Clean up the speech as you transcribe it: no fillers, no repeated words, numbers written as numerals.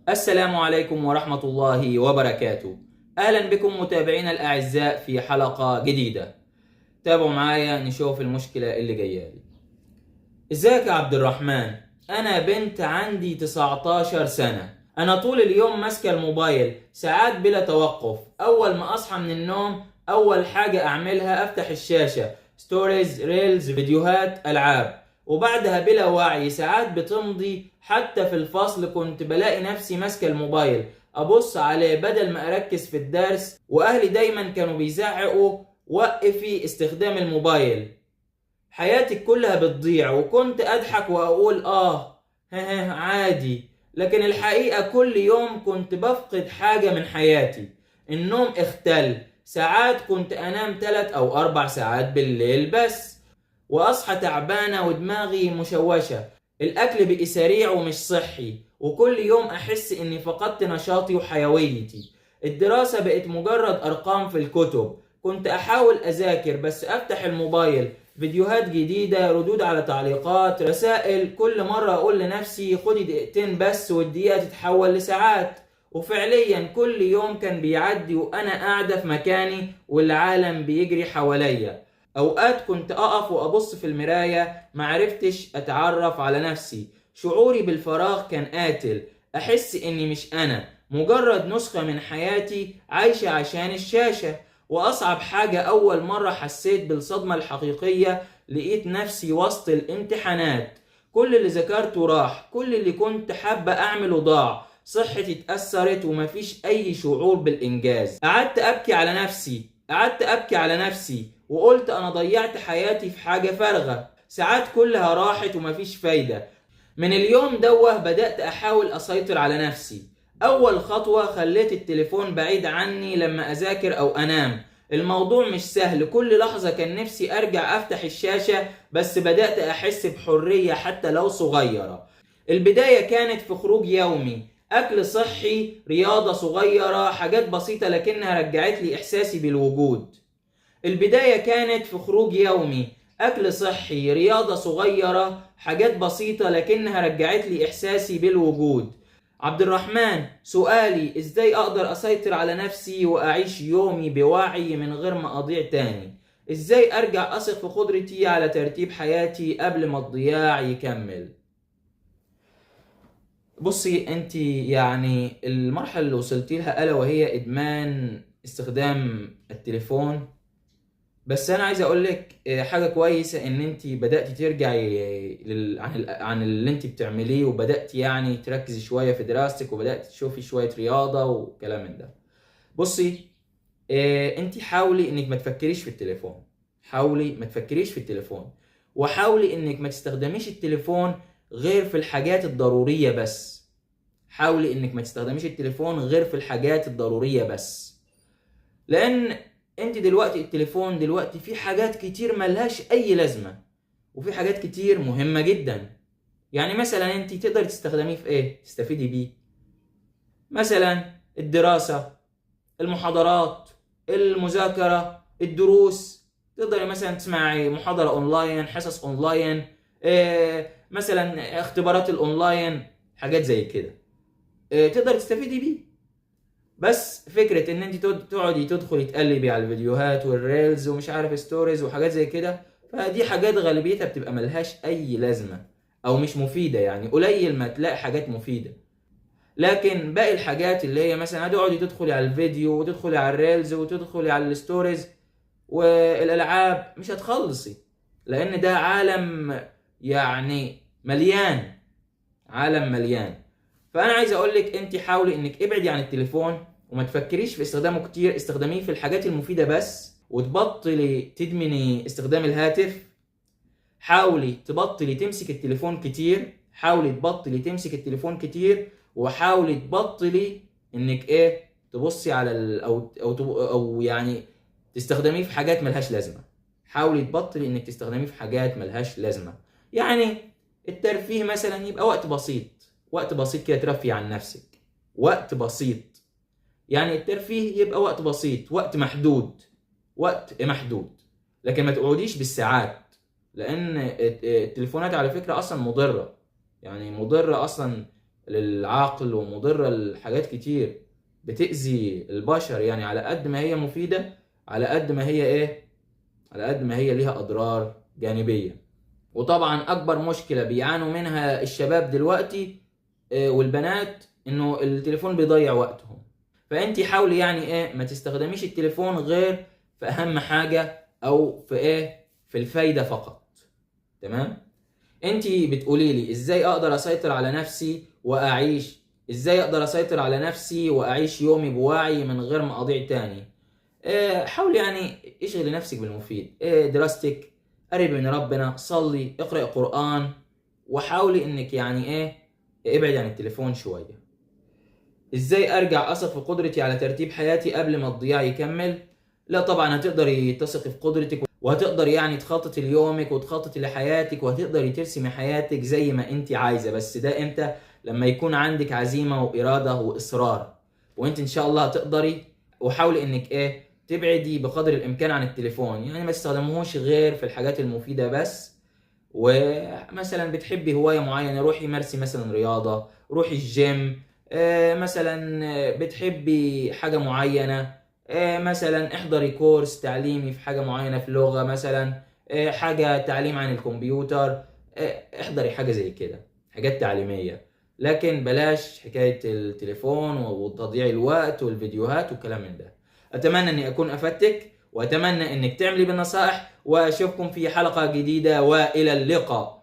السلام عليكم ورحمة الله وبركاته. أهلا بكم متابعينا الأعزاء في حلقة جديدة. تابعوا معايا نشوف المشكلة اللي جاية لي. ازيك يا عبد الرحمن؟ أنا بنت عندي 19 سنة. أنا طول اليوم ماسكة الموبايل ساعات بلا توقف. أول ما أصحى من النوم أول حاجة أعملها أفتح الشاشة، ستوريز، ريلز، فيديوهات، ألعاب. وبعدها بلا وعي ساعات بتمضي. حتى في الفصل كنت بلاقي نفسي ماسكة الموبايل أبص عليه بدل ما أركز في الدرس، وأهلي دايما كانوا بيزعقوا وقفي استخدام الموبايل. حياتي كلها بتضيع، وكنت أضحك وأقول عادي. لكن الحقيقة كل يوم كنت بفقد حاجة من حياتي. النوم اختل، ساعات كنت أنام 3 أو 4 ساعات بالليل بس، وأصحى تعبانة ودماغي مشوشة. الأكل بقي سريع ومش صحي، وكل يوم أحس إني فقدت نشاطي وحيويتي. الدراسة بقت مجرد أرقام في الكتب. كنت أحاول أذاكر بس أفتح الموبايل، فيديوهات جديدة، ردود على تعليقات، رسائل. كل مرة أقول لنفسي خدي دقيقتين بس، والدقيقة تتحول لساعات. وفعليا كل يوم كان بيعدي وأنا قاعدة في مكاني والعالم بيجري حواليا. أوقات كنت أقف وأبص في المراية معرفتش أتعرف على نفسي. شعوري بالفراغ كان قاتل. أحس إني مش أنا، مجرد نسخة من حياتي عايشة عشان الشاشة. وأصعب حاجة أول مرة حسيت بالصدمة الحقيقية، لقيت نفسي وسط الامتحانات. كل اللي ذكرته راح، كل اللي كنت حابة أعمله ضاع، صحتي اتأثرت ومفيش أي شعور بالإنجاز. قعدت أبكي على نفسي وقلت أنا ضيعت حياتي في حاجة فارغة. ساعات كلها راحت ومفيش فايدة. من اليوم دوه بدأت أحاول أسيطر على نفسي. أول خطوة خليت التليفون بعيد عني لما أذاكر أو أنام. الموضوع مش سهل، كل لحظة كان نفسي أرجع أفتح الشاشة، بس بدأت أحس بحرية حتى لو صغيرة. البداية كانت في خروج يومي، أكل صحي، رياضة صغيرة، حاجات بسيطة لكنها رجعت لي إحساسي بالوجود. البداية كانت في خروج يومي، أكل صحي، رياضة صغيرة، حاجات بسيطة لكنها رجعت لي إحساسي بالوجود. عبد الرحمن، سؤالي إزاي أقدر أسيطر على نفسي وأعيش يومي بوعي من غير ما أضيع تاني؟ إزاي أرجع أثق في قدرتي على ترتيب حياتي قبل ما الضياع يكمل؟ بصي انت، يعني المرحلة اللي وصلتي لها ألا وهي إدمان استخدام التليفون. بس انا عايز اقول لك حاجه كويسه، ان انت بداتي ترجعي عن اللي انت بتعمليه، وبداتي يعني تركزي شويه في دراستك، وبداتي تشوفي شويه رياضه وكلام من ده. بصي، انت حاولي انك ما تفكريش في التليفون. حاولي ما تفكريش في التليفون، وحاولي انك ما تستخدميش التليفون غير في الحاجات الضروريه بس. حاولي انك ما تستخدميش التليفون غير في الحاجات الضروريه بس. لان انت دلوقتي التليفون دلوقتي في حاجات كتير ملهاش اي لازمة، وفي حاجات كتير مهمة جدا. يعني مثلا انت تقدر تستخدميه في ايه تستفيدي بيه؟ مثلا الدراسة، المحاضرات، المذاكرة، الدروس. تقدري مثلا تسمعي محاضرة اونلاين، حصص اونلاين، مثلا اختبارات الاونلاين، حاجات زي كده. تقدر تستفيدي بيه. بس فكرة ان انت تقعدي تدخلي تقلبي على الفيديوهات والريلز ومش عارف ستوريز وحاجات زي كده، فدي حاجات غالبيتها بتبقى ملهاش اي لازمة او مش مفيدة. يعني قليل ما تلاقي حاجات مفيدة. لكن باقي الحاجات اللي هي مثلا هتقعدي تدخلي على الفيديو وتدخلي على الريلز وتدخلي على الستوريز والالعاب، مش هتخلصي. لان ده عالم يعني مليان، عالم مليان. فانا عايز اقول لك انت حاولي انك ابعدي عن التليفون وما تفكريش في استخدامه كتير. استخدميه في الحاجات المفيدة بس، وتبطلي تدمني استخدام الهاتف. حاولي تبطلي تمسك التليفون كتير. حاولي تبطلي تمسك التليفون كتير، وحاولي تبطلي انك تبصي على او يعني تستخدميه في حاجات ملهاش لازمة. حاولي تبطلي انك تستخدميه في حاجات ملهاش لازمة. يعني الترفيه مثلا يبقى وقت بسيط، وقت بسيط كده ترفي عن نفسك. وقت بسيط، يعني الترفيه يبقى وقت بسيط، وقت محدود، وقت محدود. لكن ما تقعديش بالساعات، لان التليفونات على فكرة اصلا مضرة. يعني مضرة اصلا للعقل ومضرة لحاجات كتير بتأذي البشر. يعني على قد ما هي مفيدة، على قد ما هي على قد ما هي ليها أضرار جانبية. وطبعا أكبر مشكلة بيعانوا منها الشباب دلوقتي والبنات إنه التليفون بيضيع وقتهم. فأنت حاولي يعني ما تستخدميش التليفون غير في أهم حاجة، أو في في الفايدة فقط. تمام؟ انت بتقولي لي ازاي اقدر اسيطر على نفسي واعيش، ازاي اقدر اسيطر على نفسي واعيش يومي بوعي من غير ما اضيع تاني. حاولي يعني اشغلي نفسك بالمفيد، دراستك، قربي من ربنا، صلي، اقرأ قرآن، وحاولي انك يعني ابعد عن التليفون شوية. ازاي ارجع اثق في قدرتي على ترتيب حياتي قبل ما الضياع يكمل؟ لا طبعا هتقدري تثقي في قدرتك، وهتقدري يعني تخططي ليومك وتخططي لحياتك، وهتقدري ترسمي حياتك زي ما انت عايزة. بس ده امتى؟ لما يكون عندك عزيمة وإرادة وإصرار، وانت ان شاء الله هتقدري. وحاولي انك تبعدي بقدر الامكان عن التليفون، يعني ما تستخدموهوش غير في الحاجات المفيدة بس. ومثلا بتحبي هواية معينة، روحي مارسي مثلا رياضة، روحي الجيم. مثلا بتحبي حاجة معينة، مثلا احضري كورس تعليمي في حاجة معينة، في لغة مثلا، حاجة تعليم عن الكمبيوتر. احضري حاجة زي كده، حاجات تعليمية. لكن بلاش حكاية التليفون وتضييع الوقت والفيديوهات والكلام من ده. أتمنى أني أكون أفدتك، وأتمنى أنك تعملي بالنصائح، وأشوفكم في حلقة جديدة، وإلى اللقاء.